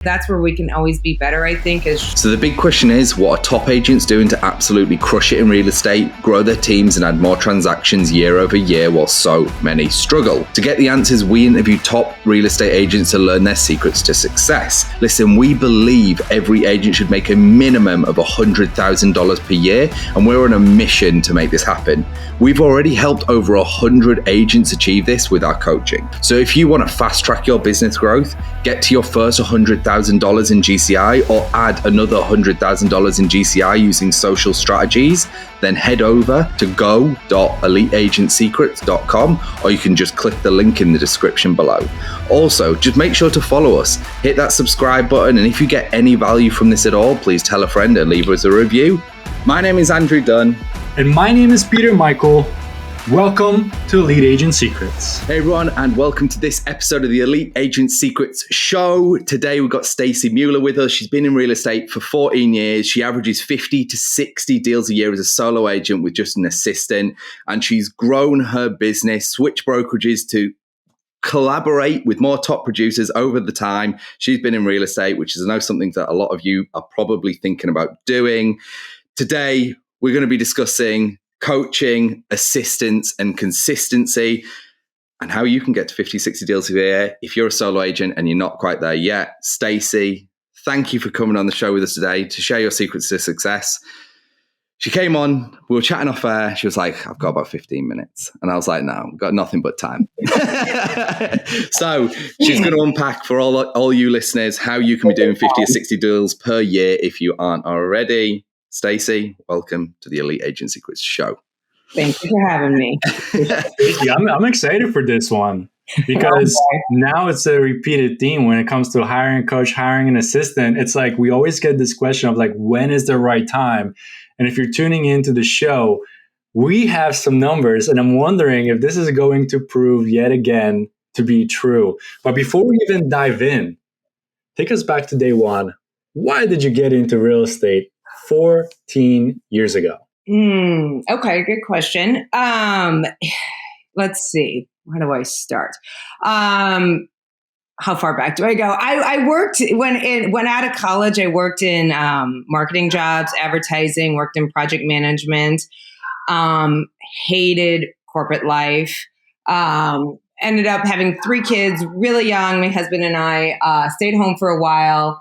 That's where we can always be better, I think. So the big question is, what are top agents doing to absolutely crush it in real estate, grow their teams and add more transactions year over year while so many struggle? To get the answers, we interview top real estate agents to learn their secrets to success. Listen, we believe every agent should make a minimum of $100,000 per year, and we're on a mission to make this happen. We've already helped over 100 agents achieve this with our coaching. So if you want to fast track your business growth, get to your first $100,000 in GCI or add another $100,000 in GCI using social strategies, then head over to go.eliteagentsecrets.com, or you can just click the link in the description below. Also, just make sure to follow us, hit that subscribe button, and if you get any value from this at all, please tell a friend and leave us a review. My name is Andrew Dunn. And my name is Peter Michael. Welcome to Elite Agent Secrets. Hey everyone, and welcome to this episode of the Elite Agent Secrets show. Today we've got Stacey Mueller with us. She's been in real estate for 14 years. She averages 50 to 60 deals a year as a solo agent with just an assistant. And she's grown her business, switched brokerages to collaborate with more top producers over the time she's been in real estate, which is, I know, something that a lot of you are probably thinking about doing. Today, we're going to be discussing coaching, assistance, and consistency, and how you can get to 50, 60 deals a year if you're a solo agent and you're not quite there yet. Stacey, thank you for coming on the show with us today to share your secrets to success. She came on, we were chatting off air. She was like, I've got about 15 minutes. And I was like, no, we've got nothing but time. So she's going to unpack for all you listeners how you can be doing 50 or 60 deals per year if you aren't already. Stacey, welcome to the Elite Agent Secrets show. Thank you for having me. Yeah, I'm excited for this one because now it's a repeated theme when it comes to hiring a coach, hiring an assistant. It's like we always get this question of like, when is the right time? And if you're tuning into the show, we have some numbers, and I'm wondering if this is going to prove yet again to be true. But before we even dive in, take us back to day one. Why did you get into real estate 14 years ago? Okay, good question. Let's see. Where do I start? How far back do I go? I worked when out of college. I worked in marketing jobs, advertising, worked in project management. Hated corporate life. Ended up having 3 kids really young. My husband and I stayed home for a while.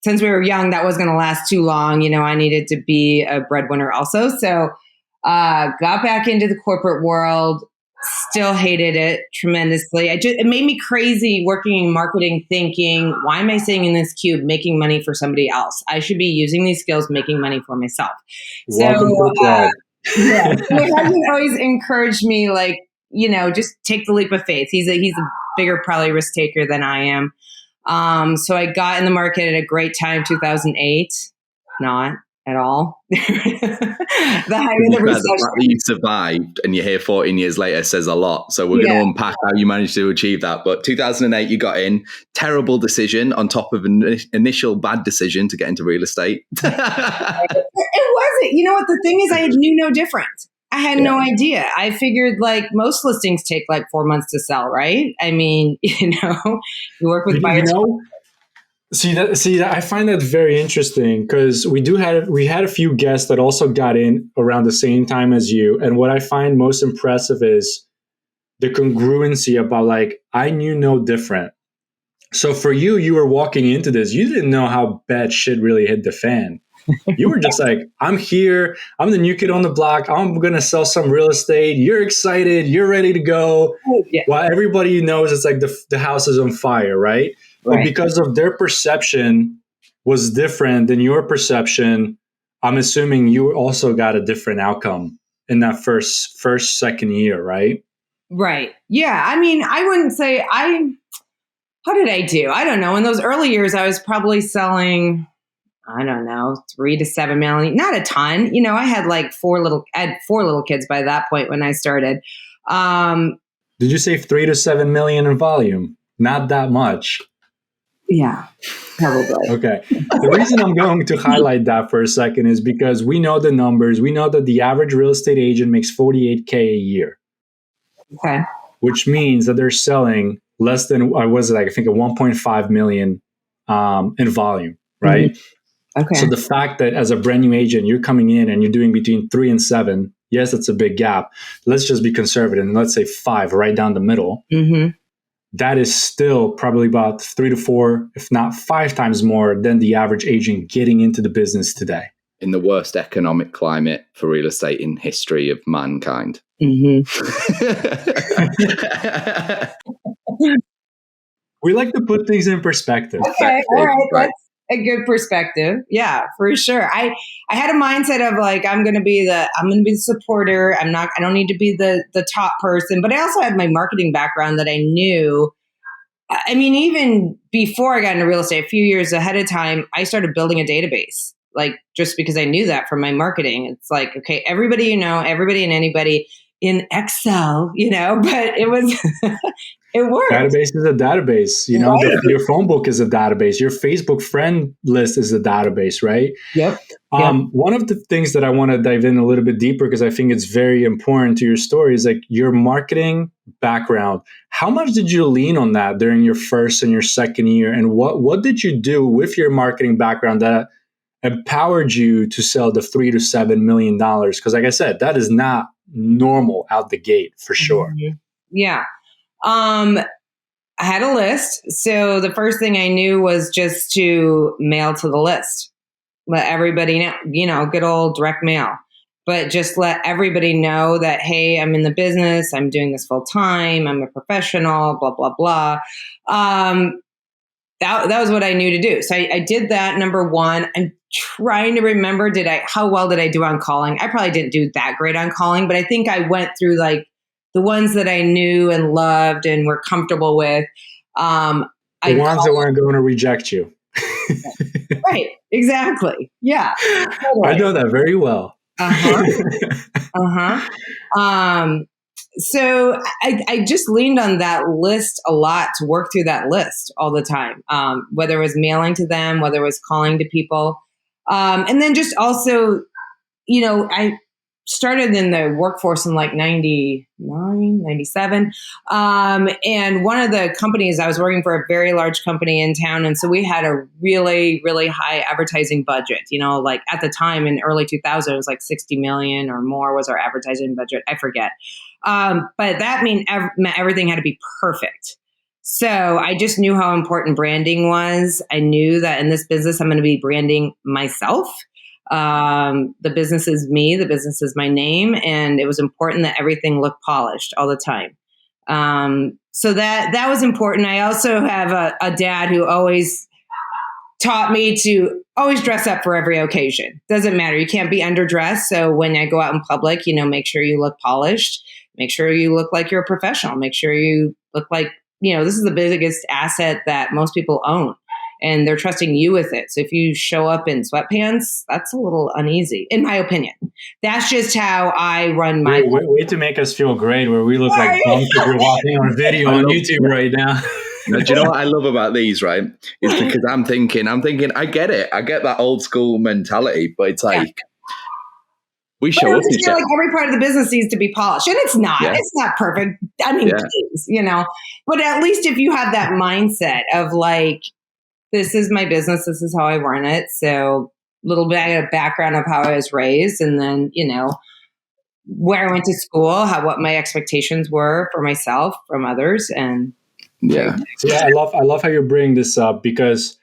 Since we were young, that wasn't going to last too long. You know, I needed to be a breadwinner also. So got back into the corporate world, still hated it tremendously. It made me crazy working in marketing, thinking, why am I sitting in this cube making money for somebody else? I should be using these skills, making money for myself. Welcome to the club. Yeah, my husband always encouraged me, like, you know, just take the leap of faith. He's a bigger probably risk taker than I am. So I got in the market at a great time, 2008. Not at all. The height of the recession. The fact that you survived and you're here 14 years later says a lot. So we're going to unpack how you managed to achieve that. But 2008, you got in. Terrible decision on top of an initial bad decision to get into real estate. It wasn't. You know what? The thing is, I knew no different. I had no idea. I figured like most listings take like 4 months to sell, right? I mean, you work with buyers. See that I find that very interesting because we had a few guests that also got in around the same time as you. And what I find most impressive is the congruency about like, I knew no different. So for you were walking into this, you didn't know how bad shit really hit the fan. You were just like, I'm here. I'm the new kid on the block. I'm going to sell some real estate. You're excited. You're ready to go. Yeah. While everybody knows it's like the house is on fire, right? But because of their perception was different than your perception, I'm assuming you also got a different outcome in that second year, right? Right. Yeah. I mean, I wouldn't say how did I do? I don't know. In those early years, I was probably selling, I don't know, 3 to 7 million, not a ton. You know, I had like 4 little kids by that point when I started. Did you say 3 to 7 million in volume? Not that much. Yeah, probably. Okay. The reason I'm going to highlight that for a second is because we know the numbers. We know that the average real estate agent makes $48K a year. Okay. Which means that they're selling less than, I was like, I think a 1.5 million in volume, right? Okay. So the fact that as a brand new agent, you're coming in and you're doing between 3 and 7, yes, that's a big gap. Let's just be conservative and let's say 5, right down the middle. That is still probably about 3 to 4, if not 5 times more than the average agent getting into the business today. In the worst economic climate for real estate in history of mankind. We like to put things in perspective. Okay, all right, that's a good perspective. Yeah, for sure. I had a mindset of like I'm going to be the supporter. I don't need to be the top person, but I also had my marketing background that I knew. I mean, even before I got into real estate, a few years ahead of time, I started building a database. Like just because I knew that from my marketing, it's like, okay, everybody everybody and anybody in Excel, but it was, it worked. Database is a database, right? Your phone book is a database. Your Facebook friend list is a database, right? Yep. One of the things that I want to dive in a little bit deeper, because I think it's very important to your story, is like your marketing background. How much did you lean on that during your first and your second year? And what did you do with your marketing background that empowered you to sell the $3 to $7 million? Because like I said, that is not normal out the gate for sure. Yeah. I had a list. So the first thing I knew was just to mail to the list. Let everybody know, good old direct mail. But just let everybody know that, hey, I'm in the business. I'm doing this full time. I'm a professional, blah, blah, blah. That was what I knew to do. So I did that, number one. I'm trying to remember, how well did I do on calling? I probably didn't do that great on calling, but I think I went through like the ones that I knew and loved and were comfortable with. The ones that weren't going to reject you. Right. Exactly. Yeah. Totally. I know that very well. So I just leaned on that list a lot to work through that list all the time, whether it was mailing to them, whether it was calling to people. And then just also, I started in the workforce in like 99, 97. And one of the companies, I was working for a very large company in town. And so we had a really, really high advertising budget, like at the time in early 2000, it was like 60 million or more was our advertising budget. I forget. But that meant everything had to be perfect. So I just knew how important branding was. I knew that in this business, I'm going to be branding myself. The business is me, the business is my name, and it was important that everything looked polished all the time. So that was important. I also have a dad who always taught me to always dress up for every occasion. Doesn't matter. You can't be underdressed. So when I go out in public, make sure you look polished, make sure you look like you're a professional, make sure you look like, this is the biggest asset that most people own. And they're trusting you with it. So if you show up in sweatpants, that's a little uneasy, in my opinion. That's just how I run my... Way to make us feel great, where we look like bumps if you're watching our video on YouTube right now. Now, do you know what I love about these, right? Is because I'm thinking, I get it. I get that old school mentality, but it's like, we show up. I feel like every part of the business needs to be polished. And it's not. Yeah. It's not perfect. I mean, please, But at least if you have that mindset of like, this is my business. This is how I run it. So a little bit of background of how I was raised, and then, where I went to school, what my expectations were for myself, from others. And I love how you bring this up, because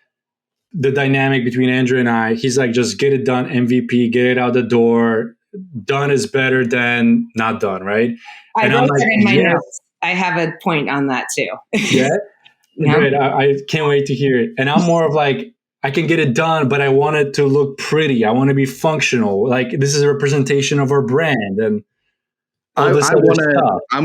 the dynamic between Andrew and I, he's like, just get it done, MVP, get it out the door. Done is better than not done, right? I wrote that in my notes. I have a point on that too. Yeah. Great. I can't wait to hear it. And I'm more of like, I can get it done, but I want it to look pretty. I want to be functional. Like, this is a representation of our brand. And I'm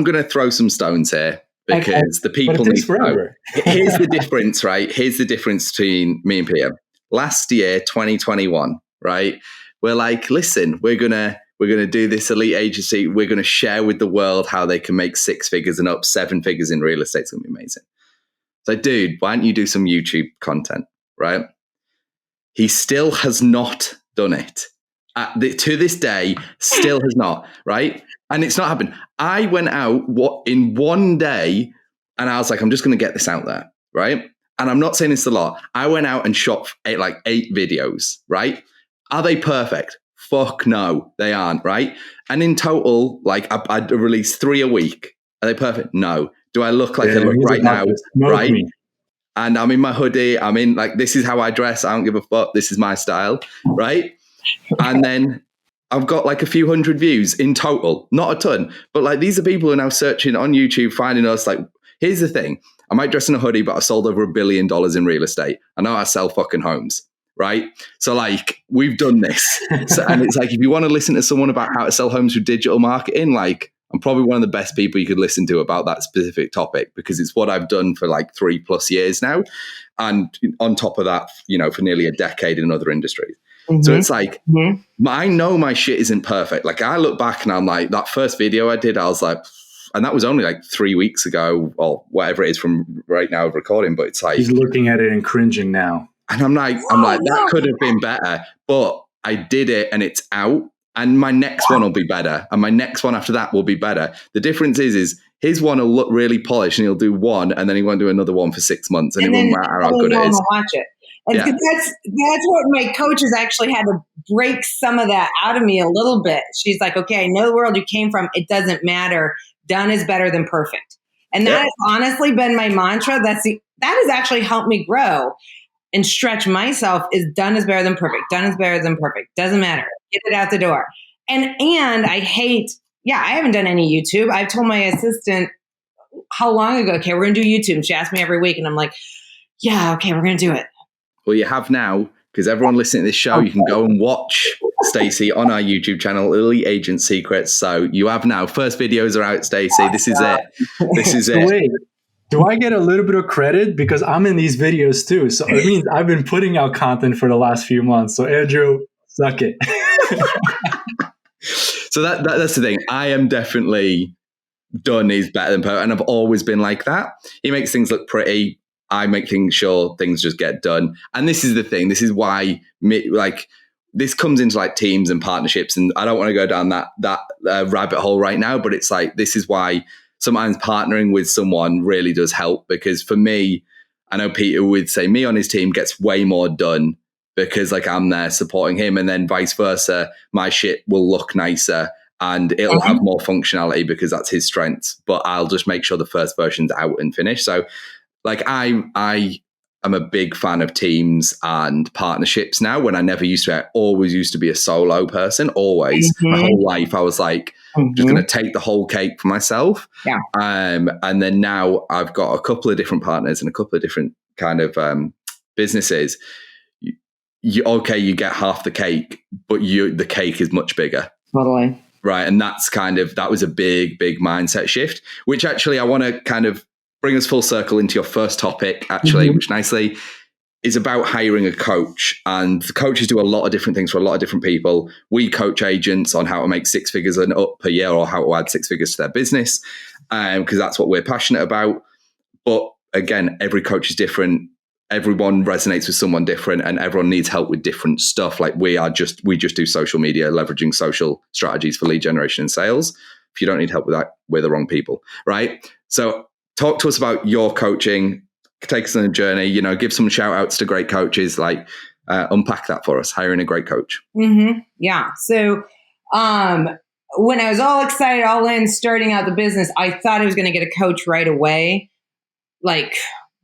going to throw some stones here, because the people need to know. Here's the difference, right? Here's the difference between me and Peter. Last year, 2021, right? We're like, listen, we're going to do this elite agency. We're going to share with the world how they can make 6 figures and up 7 figures in real estate. It's going to be amazing. So, dude, why don't you do some YouTube content, right? He still has not done it. To this day, still has not, right? And it's not happened. I went out in one day And I was like, I'm just going to get this out there, right? And I'm not saying this a lot. I went out and shot like 8 videos, right? Are they perfect? Fuck no, they aren't, right? And in total, like I release 3 a week. Are they perfect? No. Do I look like I look right now? Right? Me. And I'm in my hoodie. I'm in like, this is how I dress. I don't give a fuck. This is my style, right? And then I've got like a few hundred views in total, not a ton, but like these are people who are now searching on YouTube, finding us. Like, here's the thing. I might dress in a hoodie, but I've sold over $1 billion in real estate. I know I sell fucking homes, right? So like, we've done this. So, and it's like, if you want to listen to someone about how to sell homes through digital marketing, like I'm probably one of the best people you could listen to about that specific topic, because it's what I've done for like 3+ years now. And on top of that, you know, for nearly a decade in other industries. Mm-hmm. So it's like, I know my shit isn't perfect. Like I look back and I'm like, that first video I did, I was like, and that was only like 3 weeks ago or whatever it is from right now of recording. But it's like, he's looking at it and cringing now. And I'm like, that could have been better, but I did it and it's out. And my next one will be better. And my next one after that will be better. The difference is his one will look really polished and he'll do one and then he won't do another one for 6 months. And it won't matter how good it is. Watch it. And that's what my coaches actually had to break some of that out of me a little bit. She's like, okay, I know the world you came from. It doesn't matter. Done is better than perfect. And that has honestly been my mantra. That has actually helped me grow and stretch myself. Is done is better than perfect. Done is better than perfect. Doesn't matter. Get it out the door. And I hate, I haven't done any YouTube. I've told my assistant how long ago, okay, we're going to do YouTube. And she asks me every week and I'm like, yeah, okay, we're going to do it. Well, you have now, because everyone listening to this show, you can go and watch Stacey on our YouTube channel, Elite Agent Secrets. So you have now. First videos are out, Stacey. This is it. This is it. Wait, do I get a little bit of credit? Because I'm in these videos too. So it means I've been putting out content for the last few months. So Andrew, suck it. So that's the thing. I am definitely done is better than perfect. And I've always been like that. He makes things look pretty. I make sure things just get done. And this is the thing. This is why this comes into like teams and partnerships. And I don't want to go down that rabbit hole right now, but it's like, this is why sometimes partnering with someone really does help. Because for me, I know Peter would say me on his team gets way more done because like I'm there supporting him, and then vice versa. My shit will look nicer and it'll have more functionality because that's his strength. But I'll just make sure the first version's out and finished. So like I am a big fan of teams and partnerships now, when I never used to. I always used to be a solo person, always. My whole life I was like, just going to take the whole cake for myself. Yeah. And then now I've got a couple of different partners and a couple of different kind of businesses. You get half the cake, but the cake is much bigger. Totally. Right. And that was a big, big mindset shift, which actually I want to kind of bring us full circle into your first topic, actually, which nicely is about hiring a coach. And the coaches do a lot of different things for a lot of different people. We coach agents on how to make 6 figures and up per year, or how to add 6 figures to their business, because that's what we're passionate about. But again, every coach is different. Everyone resonates with someone different, and everyone needs help with different stuff. Like we just do social media, leveraging social strategies for lead generation and sales. If you don't need help with that, we're the wrong people, right? So talk to us about your coaching. Take us on a journey, give some shout outs to great coaches, unpack that for us, hiring a great coach. Yeah. So when I was all excited, all in, starting out the business, I thought I was going to get a coach right away. Like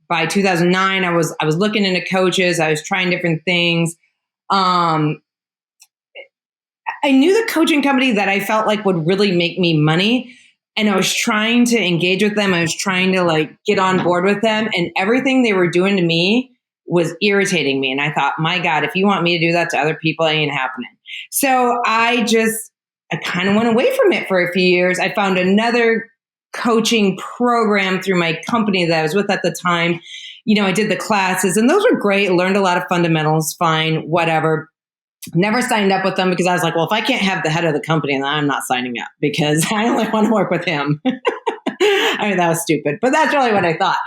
by 2009, I was looking into coaches. I was trying different things. I knew the coaching company that I felt like would really make me money. And I was trying to engage with them. I was trying to get on board with them, and everything they were doing to me was irritating me. And I thought, my God, if you want me to do that to other people, it ain't happening. So I kind of went away from it for a few years. I found another coaching program through my company that I was with at the time. I did the classes, and those were great. Learned a lot of fundamentals, fine, whatever. Never signed up with them because I was like, well, if I can't have the head of the company, then I'm not signing up, because I only want to work with him. I mean, that was stupid, but that's really what I thought.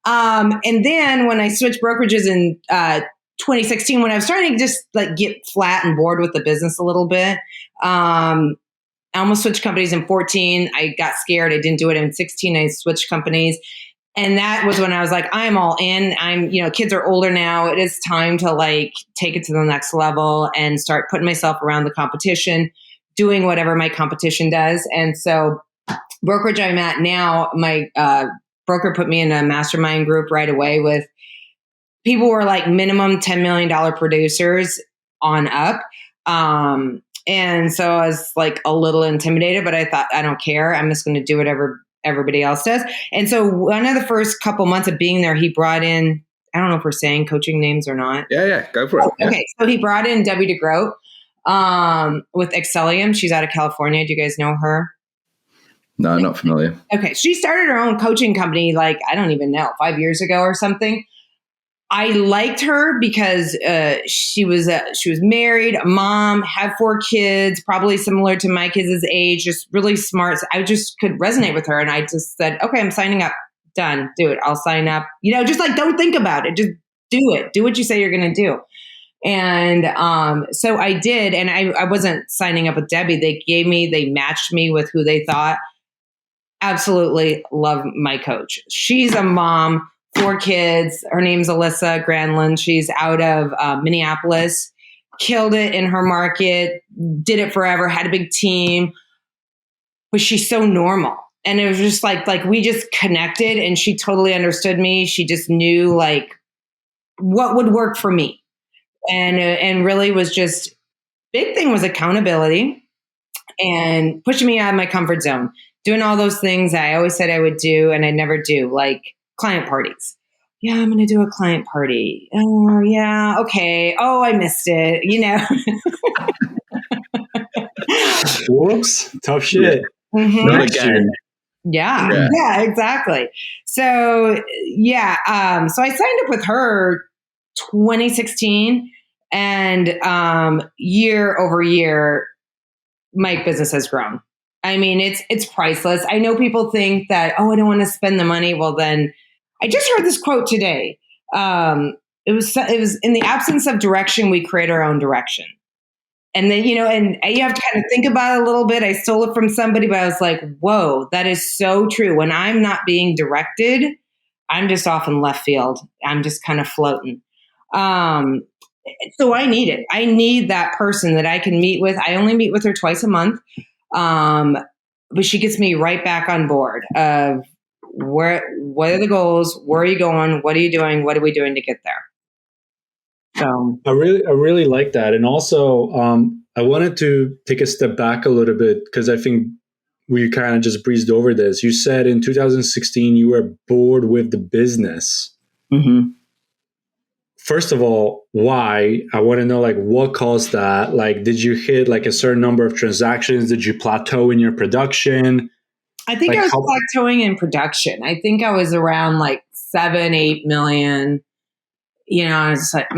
And then when I switched brokerages in 2016, when I was starting to just get flat and bored with the business a little bit, I almost switched companies in 14. I got scared. I didn't do it in 16. I switched companies. And that was when I was like, I'm all in. Kids are older now. It is time to like take it to the next level and start putting myself around the competition, doing whatever my competition does. And so brokerage I'm at now, my broker put me in a mastermind group right away with people who are like minimum $10 million producers on up. And so I was like a little intimidated, but I thought, I don't care. I'm just going to do whatever everybody else does. And so one of the first couple months of being there, he brought in, I don't know if we're saying coaching names or not. Yeah, go for it. Okay. So he brought in Debbie DeGroat with Excellium. She's out of California. Do you guys know her? No, not familiar. Okay. She started her own coaching company, like, I don't even know, 5 years ago or something. I liked her because she was married, a mom, had 4 kids, probably similar to my kids' age, just really smart. I just could resonate with her. And I just said, okay, I'm signing up. Done. Do it. I'll sign up. Just like, don't think about it. Just do it. Do what you say you're going to do. And so I did. And I wasn't signing up with Debbie. They matched me with who they thought. Absolutely love my coach. She's a mom. 4 kids. Her name's Alyssa Granlund. She's out of Minneapolis. Killed it in her market. Did it forever. Had a big team. But she's so normal. And it was just like we just connected and she totally understood me. She just knew like what would work for me. And really was just, big thing was accountability and pushing me out of my comfort zone. Doing all those things I always said I would do and I never do, like client parties. Yeah, I'm going to do a client party. Oh, yeah. Okay. Oh, I missed it. Whoops. Tough shit. Mm-hmm. Not again. Yeah, exactly. So, so I signed up with her 2016 and year over year, my business has grown. I mean, it's priceless. I know people think that, I don't want to spend the money. Well, then I just heard this quote today. It was in the absence of direction, we create our own direction. And then, and you have to kind of think about it a little bit. I stole it from somebody, but I was like, whoa, that is so true. When I'm not being directed, I'm just off in left field. I'm just kind of floating. So I need it. I need that person that I can meet with. I only meet with her twice a month. But she gets me right back on board of what are the goals? Where are you going? What are you doing? What are we doing to get there? So I really like that. And also, I wanted to take a step back a little bit because I think we kind of just breezed over this. You said in 2016, you were bored with the business. Mm-hmm. First of all, why? I want to know, like, what caused that? Like, did you hit like a certain number of transactions? Did you plateau in your production? I think I was plateauing in production. I think I was around like 7-8 million. I was just like,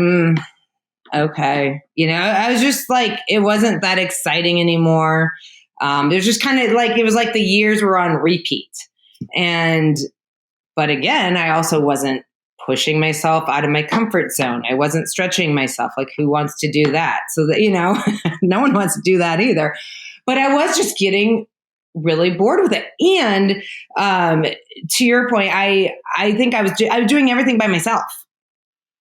okay. I was just like, it wasn't that exciting anymore. It was just kind of like, it was like the years were on repeat. But again, I also wasn't pushing myself out of my comfort zone. I wasn't stretching myself. Like, who wants to do that? So that, no one wants to do that either. But I was just getting really bored with it. And to your point, I think I was doing everything by myself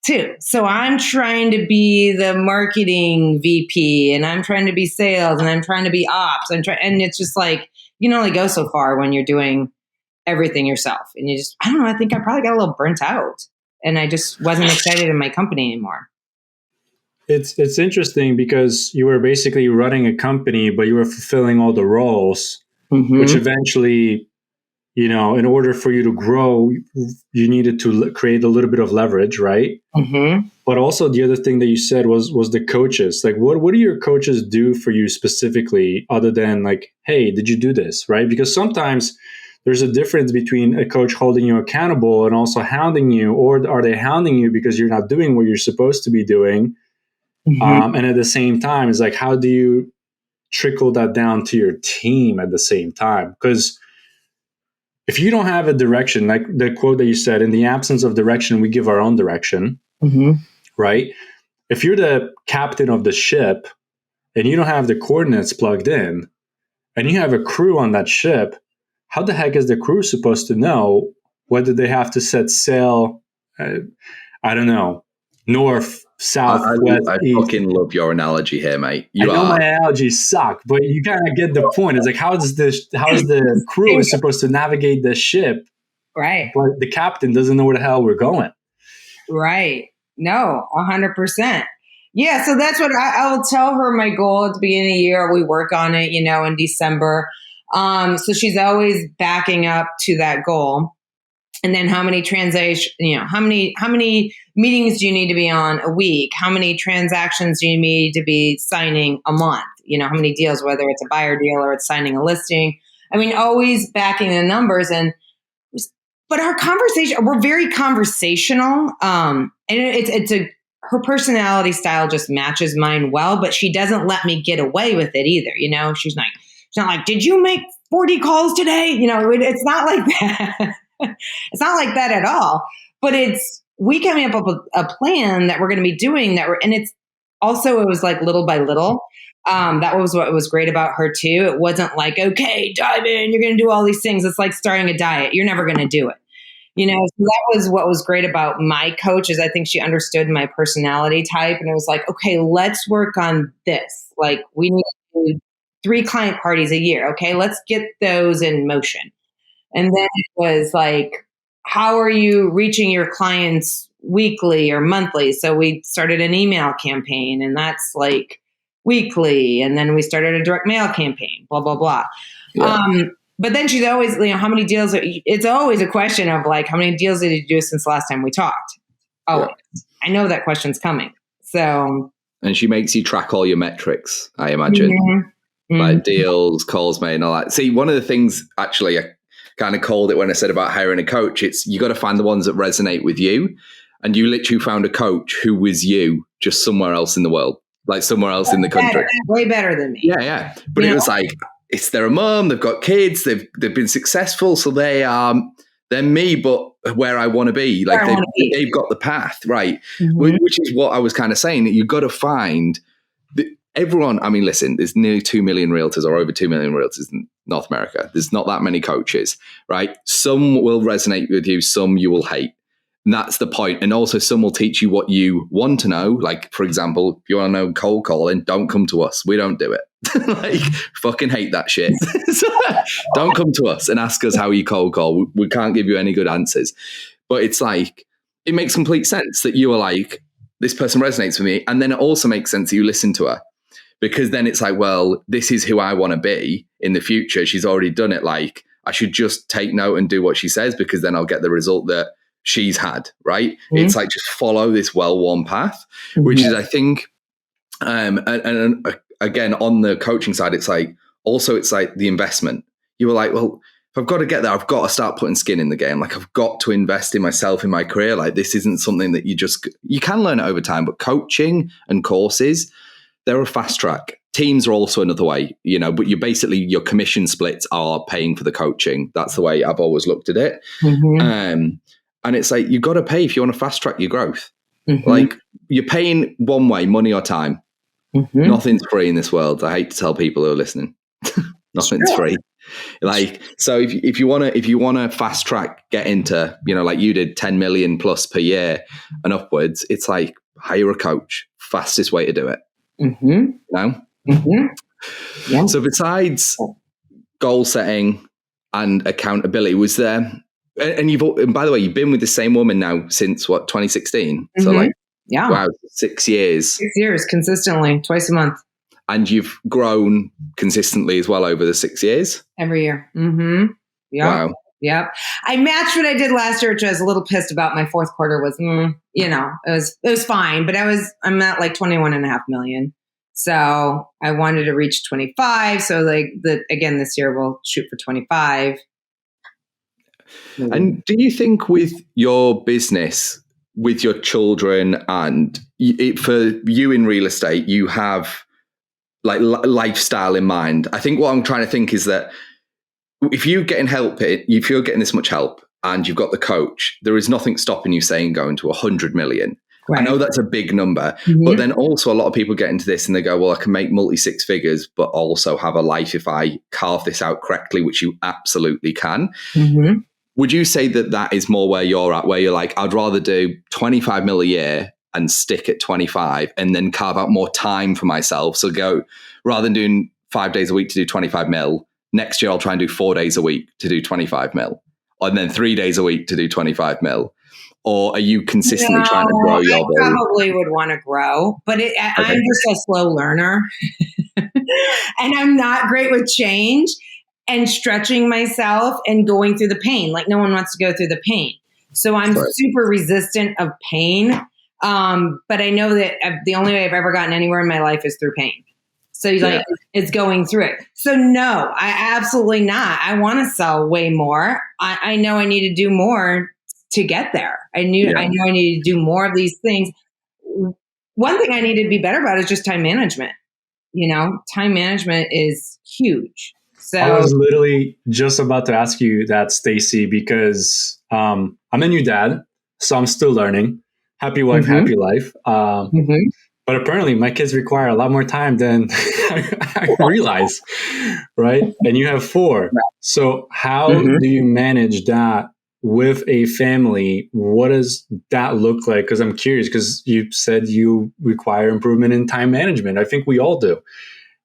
too. So I'm trying to be the marketing VP and I'm trying to be sales and I'm trying to be ops. And it's just like, you can only go so far when you're doing everything yourself. And you just, I don't know, I think I probably got a little burnt out and I just wasn't excited in my company anymore. It's interesting because you were basically running a company, but you were fulfilling all the roles, which eventually, in order for you to grow, you needed to create a little bit of leverage, right? Mm-hmm. But also the other thing that you said was the coaches. Like, what do your coaches do for you specifically other than like, hey, did you do this, right? Because sometimes there's a difference between a coach holding you accountable and also hounding you, or are they hounding you because you're not doing what you're supposed to be doing? Mm-hmm. And at the same time, it's like, how do you trickle that down to your team at the same time? Because if you don't have a direction, like the quote that you said, in the absence of direction, we give our own direction, right? If you're the captain of the ship and you don't have the coordinates plugged in and you have a crew on that ship, how the heck is the crew supposed to know What did they have to set sail? I don't know. North, south, west, I east. fucking love your analogy here, mate. I know my analogies suck, but you kind of get the point. It's like, how is the crew is supposed to navigate the ship? Right. But the captain doesn't know where the hell we're going. Right. No, 100%. Yeah. So that's what I will tell her my goal at the beginning of the year. We work on it, in December. So she's always backing up to that goal. And then how many how many meetings do you need to be on a week? How many transactions do you need to be signing a month? How many deals, whether it's a buyer deal or it's signing a listing. I mean, always backing the numbers. But our conversation, we're very conversational. And her personality style just matches mine well, but she doesn't let me get away with it either. She's not like, did you make 40 calls today? It's not like that. It's not like that at all, but we coming up with a plan that we're going to be doing and it was like little by little. That was what was great about her too. It wasn't like, okay, dive in, you're going to do all these things. It's like starting a diet. You're never going to do it. So that was what was great about my coach is I think she understood my personality type. And it was like, okay, let's work on this. Like we need to do 3 client parties a year. Okay, let's get those in motion. And then it was like, how are you reaching your clients weekly or monthly? So we started an email campaign and that's like weekly. And then we started a direct mail campaign, blah, blah, blah. Yeah. But then she's always, how many deals, it's always a question of like, how many deals did you do since the last time we talked? Oh, yeah. I know that question's coming. So. And she makes you track all your metrics, I imagine. Mm-hmm. Like deals, calls made and all that. See, one of the things actually, I kind of called it when I said about hiring a coach. It's you got to find the ones that resonate with you. And you literally found a coach who was you just somewhere else in the world, like somewhere else in the country. Way better than me. Yeah. But it was like, they're a mom, they've got kids, they've been successful. So they're me, but where I want to be. Like they've got the path, right? Mm-hmm. Which is what I was kind of saying, that you've got to find everyone. I mean, listen, there's nearly 2 million realtors or over 2 million realtors in North America. There's not that many coaches, right? Some will resonate with you, some you will hate. And that's the point. And also some will teach you what you want to know. Like, for example, if you want to know cold calling, don't come to us. We don't do it. Like, fucking hate that shit. Don't come to us and ask us how you cold call. We can't give you any good answers. But it's like, it makes complete sense that you are like, this person resonates with me. And then it also makes sense that you listen to her. Because then it's like, well, this is who I want to be in the future. She's already done it. Like, I should just take note and do what she says, because then I'll get the result that she's had, right? Mm-hmm. It's like, just follow this well-worn path, mm-hmm. which is, I think, and again, on the coaching side, it's like the investment. You were like, well, if I've got to get there, I've got to start putting skin in the game. Like, I've got to invest in myself, in my career. Like, this isn't something that you can learn it over time, but coaching and courses, they're a fast track. Teams are also another way, but your commission splits are paying for the coaching. That's the way I've always looked at it. Mm-hmm. And it's like, you've got to pay if you want to fast track your growth. Mm-hmm. Like, you're paying one way, money or time. Mm-hmm. Nothing's free in this world. I hate to tell people who are listening, nothing's free. Like, so if you want to fast track, get into, like you did, 10 million plus per year and upwards, it's like, hire a coach. Fastest way to do it. Mm-hmm. Mm-hmm. Yeah. So besides goal setting and accountability, was there, and by the way, you've been with the same woman now since 2016? Mm-hmm. So like, yeah, wow, 6 years. 6 years consistently, twice a month. And you've grown consistently as well over the 6 years? Every year. Mm-hmm. Yep. Wow. Yep. I matched what I did last year, which I was a little pissed about. My fourth quarter was, it was fine, but I'm at like 21.5 million. So I wanted to reach 25. So again, this year we'll shoot for 25. And do you think with your business, with your children, and for you in real estate, you have like lifestyle in mind? I think what I'm trying to think is that if you're getting if you're getting this much help and you've got the coach, there is nothing stopping you saying going to 100 million. Right. I know that's a big number, mm-hmm. but then also a lot of people get into this and they go, well, I can make multi-six figures, but also have a life if I carve this out correctly, which you absolutely can. Mm-hmm. Would you say that that is more where you're at, where you're like, I'd rather do 25 mil a year and stick at 25 and then carve out more time for myself? So go, rather than doing 5 days a week to do 25 mil, next year I'll try and do 4 days a week to do 25 mil, and then 3 days a week to do 25 mil? Or are you consistently trying to grow your I probably would want to grow, but I'm just a slow learner and I'm not great with change and stretching myself and going through the pain. Like no one wants to go through the pain. So I'm super resistant of pain. But I know that the only way I've ever gotten anywhere in my life is through pain. So it's going through it. So no, I absolutely not. I want to sell way more. I know I need to do more to get there. I know I need to do more of these things. One thing I need to be better about is just time management. Time management is huge. So I was literally just about to ask you that, Stacy, because I'm a new dad, so I'm still learning. Happy wife, happy life. But apparently my kids require a lot more time than I realize, right? And you have 4. Right. So how do you manage that with a family? What does that look like? Because I'm curious, because you said you require improvement in time management. I think we all do.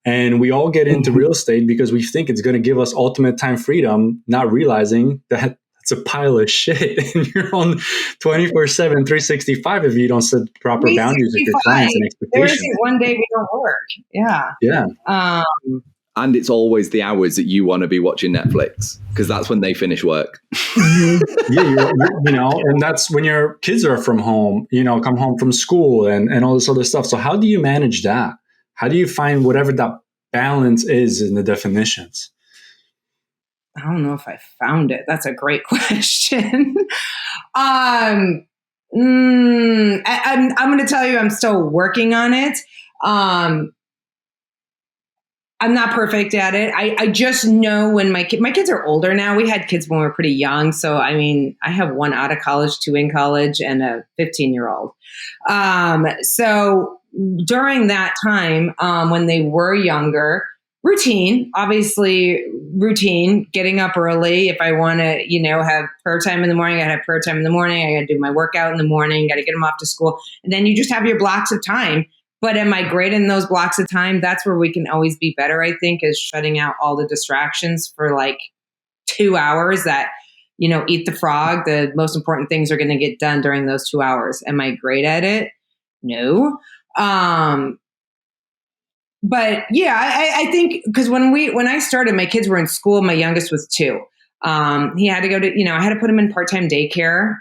And we all get into real estate because we think it's going to give us ultimate time freedom, not realizing that it's a pile of shit and you're on 24/7, 365 if you don't set proper boundaries with your clients and expectations. There isn't one day we don't work. Yeah. Yeah. And it's always the hours that you want to be watching Netflix because that's when they finish work. Yeah, and that's when your kids are from home, come home from school and all this other stuff. So how do you manage that? How do you find whatever that balance is in the definitions? I don't know if I found it. That's a great question. I'm going to tell you I'm still working on it. I'm not perfect at it. I just know when my kids are older now. We had kids when we were pretty young. So, I have 1 out of college, 2 in college, and a 15-year-old. So during that time, when they were younger, routine, getting up early. If I want to, have prayer time in the morning, I got to have prayer time in the morning. I got to do my workout in the morning, got to get them off to school. And then you just have your blocks of time. But am I great in those blocks of time? That's where we can always be better, I think, is shutting out all the distractions for like 2 hours that, eat the frog. The most important things are going to get done during those 2 hours. Am I great at it? No. But yeah, I think because when I started, my kids were in school. My youngest was 2. He had to go to, I had to put him in part-time daycare.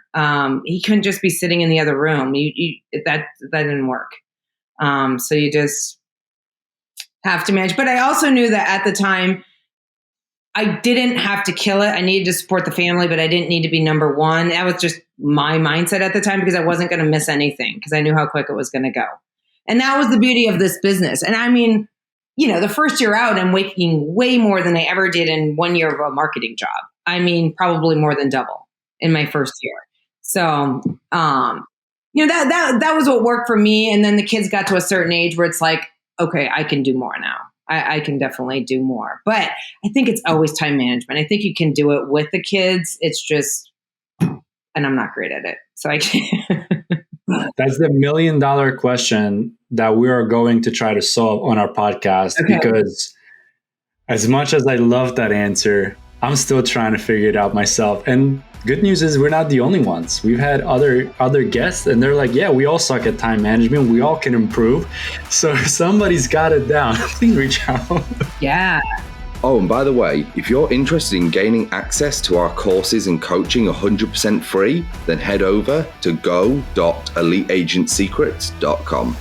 He couldn't just be sitting in the other room. That didn't work. So you just have to manage. But I also knew that at the time, I didn't have to kill it. I needed to support the family, but I didn't need to be number one. That was just my mindset at the time because I wasn't going to miss anything because I knew how quick it was going to go. And that was the beauty of this business. And the first year out, I'm making way more than I ever did in 1 year of a marketing job. Probably more than double in my first year. So, that was what worked for me. And then the kids got to a certain age where it's like, okay, I can do more now. I can definitely do more. But I think it's always time management. I think you can do it with the kids. It's just, and I'm not great at it. So I can't. That's the $1 million question that we are going to try to solve on our podcast. Okay. Because as much as I love that answer, I'm still trying to figure it out myself. And good news is we're not the only ones. We've had other guests and they're like, yeah, we all suck at time management. We all can improve. So if somebody's got it down, please reach out. Yeah. Oh, and by the way, if you're interested in gaining access to our courses and coaching 100% free, then head over to go.eliteagentsecrets.com.